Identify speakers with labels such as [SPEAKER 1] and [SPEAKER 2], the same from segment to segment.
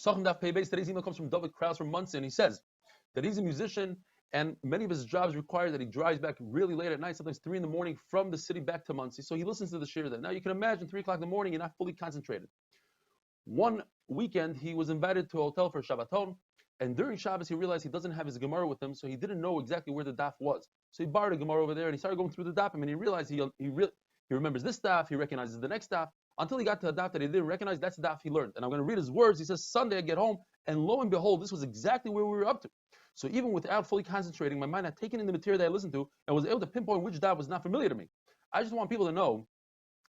[SPEAKER 1] Pesachim Daf Pei Beis. Today's email comes from David Krause from Muncie, and he says that he's a musician, and many of his jobs require that he drives back really late at night, sometimes 3 in the morning from the city back to Muncie. So he listens to the shir there. Now you can imagine 3 o'clock in the morning, you're not fully concentrated. One weekend, he was invited to a hotel for Shabbaton, and during Shabbos, he realized he doesn't have his Gemara with him, so he didn't know exactly where the daf was. So he borrowed a Gemara over there, and he started going through the daf, and he realized he remembers this daf, he recognizes the next daf, until he got to a daf that he didn't recognize. That's the daf he learned. And I'm going to read his words. He says, Sunday I get home, and lo and behold, this was exactly where we were up to. So even without fully concentrating, my mind had taken in the material that I listened to, and was able to pinpoint which daf was not familiar to me. I just want people to know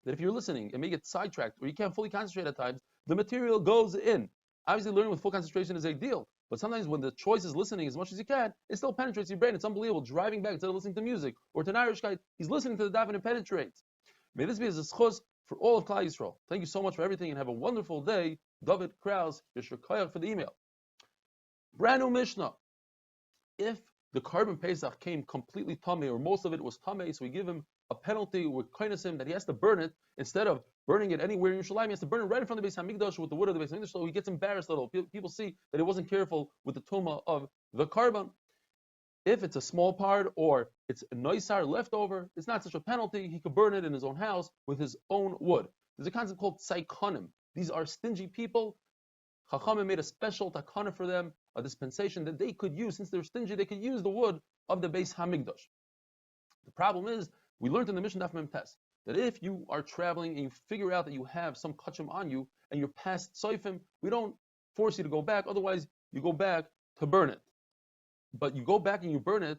[SPEAKER 1] that if you're listening and may get sidetracked, or you can't fully concentrate at times, the material goes in. Obviously, learning with full concentration is ideal, but sometimes when the choice is listening as much as you can, it still penetrates your brain. It's unbelievable. Driving back instead of listening to music or to an Irish guy, he's listening to the daf and it penetrates. May this be a zechus for all of Klal Yisrael. Thank you so much for everything and have a wonderful day. David Krause, Yeshua Koyach for the email. Brand new Mishnah. If the carbon Pesach came completely tamei, or most of it was tamei, so we give him a penalty with kindness him that he has to burn it instead of burning it anywhere in Yerushalayim. He has to burn it right in front of the Beis Hamikdash with the wood of the Beis Hamikdash, so he gets embarrassed a little. People see that he wasn't careful with the tumah of the carbon. If it's a small part or it's a noisar leftover, it's not such a penalty. He could burn it in his own house with his own wood. There's a concept called tzaikonim. These are stingy people. Chachamim made a special takana for them, a dispensation that they could use. Since they're stingy, they could use the wood of the Beis Hamikdash. The problem is, we learned in the Mishnah Daf Mem Tes that if you are traveling and you figure out that you have some kachim on you and you're past soifim, we don't force you to go back. Otherwise, you go back to burn it. But you go back and you burn it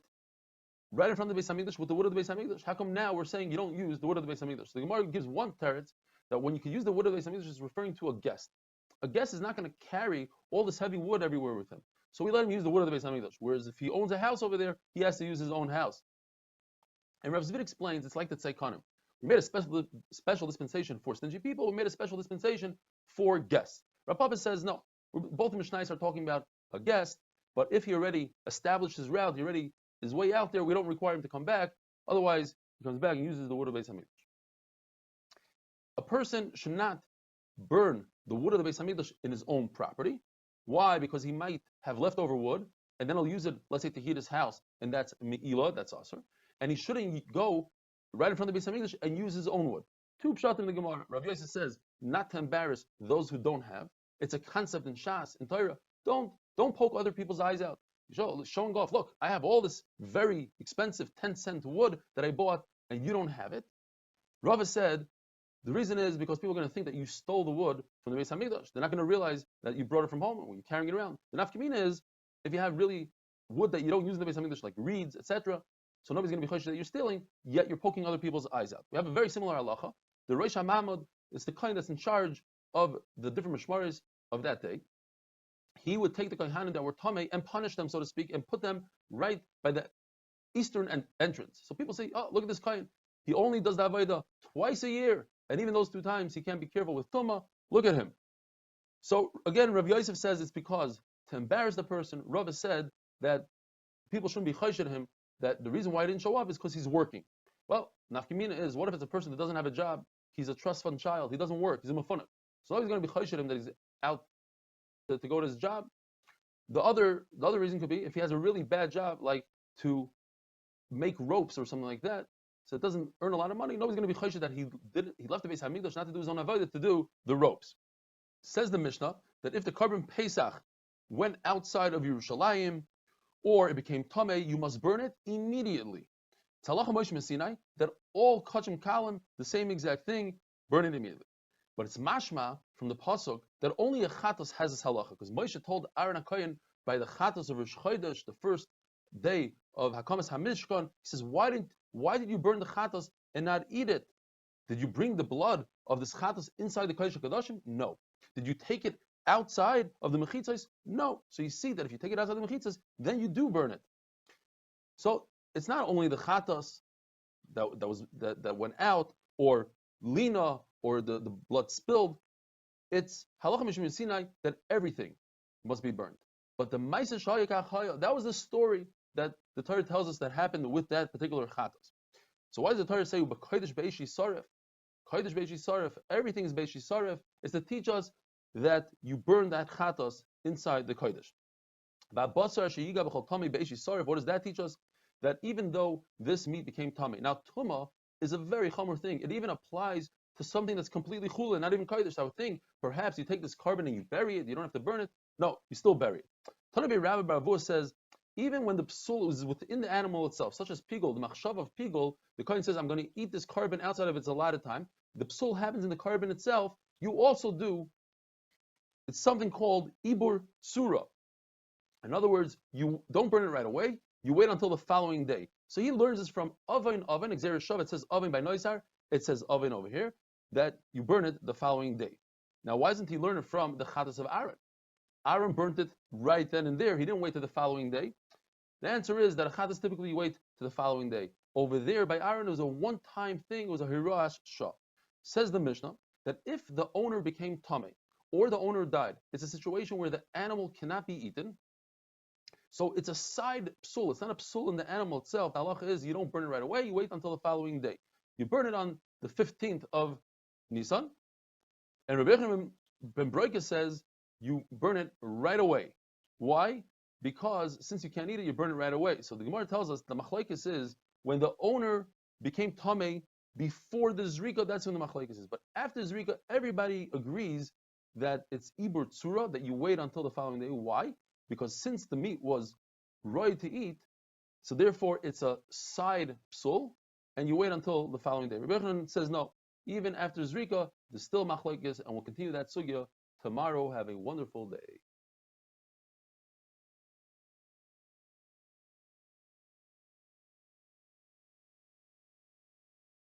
[SPEAKER 1] right in front of the Beis Hamikdash with the wood of the Beis Hamikdash. How come now we're saying you don't use the wood of the Beis Hamikdash? The Gemara gives one teretz that when you can use the wood of the Beis Hamikdash, is referring to a guest. A guest is not going to carry all this heavy wood everywhere with him. So we let him use the wood of the Beis Hamikdash. Whereas if he owns a house over there, he has to use his own house. And Rav Zvid explains it's like the tzaikonim. We made a special dispensation for stingy people. We made a special dispensation for guests. Rav Papa says no. Both the Mishnayos are talking about a guest, but if he already established his route, he already is way out there, we don't require him to come back. Otherwise, he comes back and uses the wood of the Beis Hamikdash. A person should not burn the wood of the Beis Hamikdash in his own property. Why? Because he might have leftover wood, and then he'll use it, let's say, to heat his house, and that's me'ilah, that's asur. And he shouldn't go right in front of the Beis Hamikdash and use his own wood. 2 pshat in the Gemara. Rav Yosef says not to embarrass those who don't have. It's a concept in Shas, in Torah. Don't poke other people's eyes out. Showing off. Look, I have all this very expensive 10-cent wood that I bought, and you don't have it. Rava said the reason is because people are going to think that you stole the wood from the Beis Hamikdash. They're not going to realize that you brought it from home when you're carrying it around. The nafkamina is if you have really wood that you don't use in the Beis Hamikdash, like reeds, etc. So nobody's going to be choshesh that you're stealing, yet you're poking other people's eyes out. We have a very similar halacha. The Rosh HaMamad is the kohen that's in charge of the different mishmaris of that day. He would take the kohanim that were tamei and punish them, so to speak, and put them right by the eastern entrance. So people say, oh, look at this kohen. He only does the avodah twice a year, and even those 2 times he can't be careful with tumah. Look at him. So again, Rav Yosef says it's because to embarrass the person. Rav said that people shouldn't be choshesh to him, that the reason why he didn't show up is because he's working. Well, nafkamina is, what if it's a person that doesn't have a job? He's a trust fund child. He doesn't work. He's a mafunah. So nobody's going to be choshesh to him that he's out to go to his job. The other reason could be if he has a really bad job, like to make ropes or something like that, so it doesn't earn a lot of money. Nobody's going to be choshesh that he left the Beis Hamikdash not to do his own avodah, to do the ropes. Says the Mishnah that if the carbon Pesach went outside of Yerushalayim or it became tamei, you must burn it immediately. It's halacha Moshe Sinai that all kachim kalim, the same exact thing, burn it immediately. But it's mashma from the pasuk that only a chatos has this halacha, because Moshe told Aaron HaKohen by the chatos of Rosh Chodesh, the first day of Hakamas HaMishkan, he says, why did you burn the chatos and not eat it? Did you bring the blood of this chatos inside the Kodesh HaKadoshim? No. Did you take it outside of the mechitzos? No. So you see that if you take it outside the mechitzos, then you do burn it. So it's not only the chatos that went out, or lina, or the blood spilled. It's halacha mishum Sinai that everything must be burned. But the ma'aseh shayik, that was the story that the Torah tells us that happened with that particular chatos. So why does the Torah say b'kodesh beishi saref? Kodesh beishi saref. Everything is beishi saref. It's to teach us that you burn that chatos inside the kodesh. What does that teach us? That even though this meat became tummy, now tuma is a very chomer thing. It even applies to something that's completely chula, not even kodesh. I would think perhaps you take this carbon and you bury it. You don't have to burn it. No, you still bury it. Tanabe Rabbi Baravua says even when the psul is within the animal itself, such as pigul, the machshav of pigul, the kohen says, I'm going to eat this carbon outside of its allotted time. The psul happens in the carbon itself. You also do. It's something called ibur surah. In other words, you don't burn it right away. You wait until the following day. So he learns this from oven, Xeris Shav. It says oven by Noisar. It says oven over here, that you burn it the following day. Now, why doesn't he learn it from the Chattas of Aaron? Aaron burnt it right then and there. He didn't wait to the following day. The answer is that a Chattas typically wait to the following day. Over there, by Aaron, it was a one-time thing. It was a Hirosh Shah. Says the Mishnah that if the owner became Tameh or the owner died, it's a situation where the animal cannot be eaten. So it's a side psul. It's not a psul in the animal itself. The halacha is you don't burn it right away. You wait until the following day. You burn it on the 15th of Nisan. And Rabbi Yochanan ben Broika says you burn it right away. Why? Because since you can't eat it, you burn it right away. So the Gemara tells us the machlekes is when the owner became tamei before the zrika, that's when the machlekes is. But after zrika, everybody agrees that it's ibur tzura, that you wait until the following day. Why? Because since the meat was right to eat, so therefore it's a side psul, and you wait until the following day. Rabbi Yochanan says no. Even after zrika, there's still machlekes, and we'll continue that sugya tomorrow. Have a wonderful day.